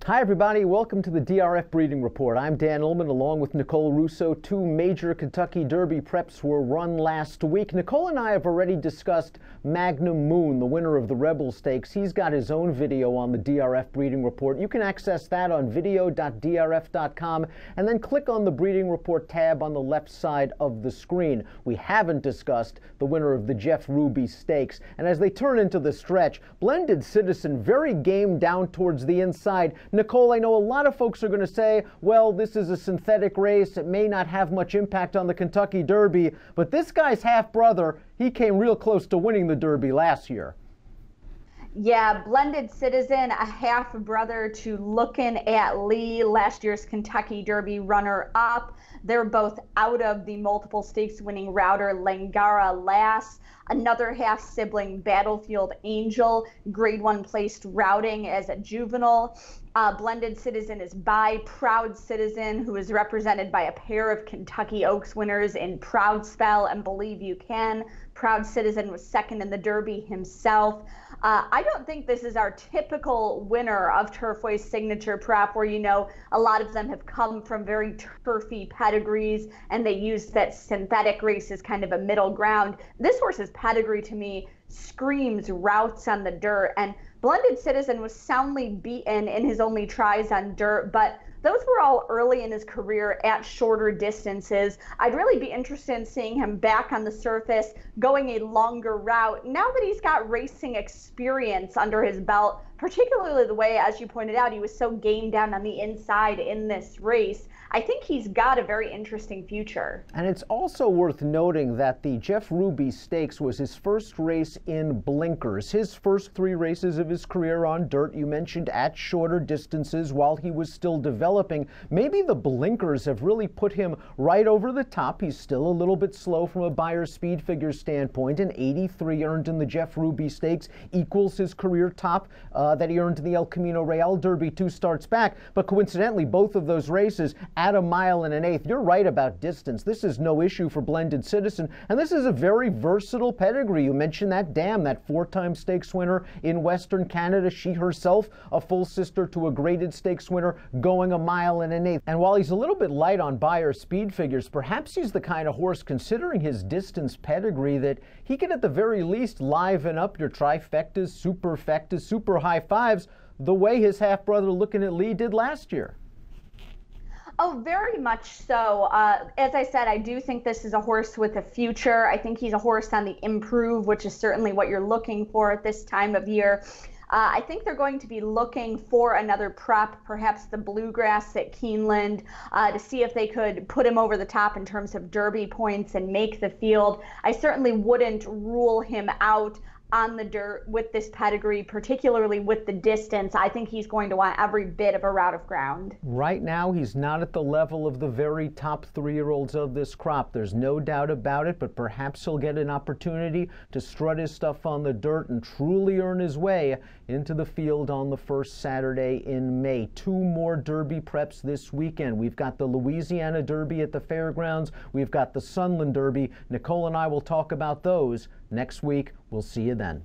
Hi everybody, welcome to the DRF Breeding Report. I'm Dan Illman along with Nicole Russo. Two major Kentucky Derby preps were run last week. Nicole and I have already discussed Magnum Moon, the winner of the Rebel Stakes. He's got his own video on the DRF Breeding Report. You can access that on video.drf.com and then click on the Breeding Report tab on the left side of the screen. We haven't discussed the winner of the Jeff Ruby Stakes. And as they turn into the stretch, Blended Citizen very game down towards the inside. Nicole, I know a lot of folks are going to say, well, this is a synthetic race. It may not have much impact on the Kentucky Derby, but this guy's half-brother, he came real close to winning the Derby last year. Yeah, Blended Citizen, a half-brother to Lookin' at Lee, last year's Kentucky Derby runner-up. They're both out of the multiple stakes winning router Langara Lass. Another half-sibling, Battlefield Angel, grade 1 placed routing as a juvenile. Blended Citizen is by Proud Citizen, who is represented by a pair of Kentucky Oaks winners in Proud Spell and Believe You Can. Proud Citizen was second in the Derby himself. I don't think this is our typical winner of Turfway's signature prep, where, you know, a lot of them have come from very turfy pedigrees and they use that synthetic race as kind of a middle ground. This horse's pedigree to me screams routes on the dirt, and Blended Citizen was soundly beaten in his only tries on dirt, but those were all early in his career at shorter distances. I'd really be interested in seeing him back on the surface, going a longer route. Now that he's got racing experience under his belt, particularly the way, as you pointed out, he was so game down on the inside in this race, I think he's got a very interesting future. And it's also worth noting that the Jeff Ruby Stakes was his first race in blinkers. His first 3 races of his career on dirt, you mentioned at shorter distances while he was still developing. Maybe the blinkers have really put him right over the top. He's still a little bit slow from a Beyer speed figure standpoint. An 83 earned in the Jeff Ruby Stakes equals his career top that he earned in the El Camino Real Derby 2 starts back. But coincidentally, both of those races at a mile and an eighth. You're right about distance. This is no issue for Blended Citizen, and this is a very versatile pedigree. You mentioned that dam, that 4-time stakes winner in Western Canada. She herself a full sister to a graded stakes winner going a mile and an eighth. And while he's a little bit light on Beyer speed figures, perhaps he's the kind of horse, considering his distance pedigree, that he can at the very least liven up your trifectas, superfectas, super high fives, the way his half-brother Lookin' at Lee did last year. Oh, very much so. As I said, I do think this is a horse with a future. I think he's a horse on the improve, which is certainly what you're looking for at this time of year. I think they're going to be looking for another prep, perhaps the Bluegrass at Keeneland, to see if they could put him over the top in terms of Derby points and make the field. I certainly wouldn't rule him out on the dirt with this pedigree, particularly with the distance. I think he's going to want every bit of a route of ground. Right now, he's not at the level of the very top 3-year-olds of this crop. There's no doubt about it, but perhaps he'll get an opportunity to strut his stuff on the dirt and truly earn his way into the field on the first Saturday in May. 2 more Derby preps this weekend. We've got the Louisiana Derby at the Fairgrounds. We've got the Sunland Derby. Nicole and I will talk about those next week. We'll see you then.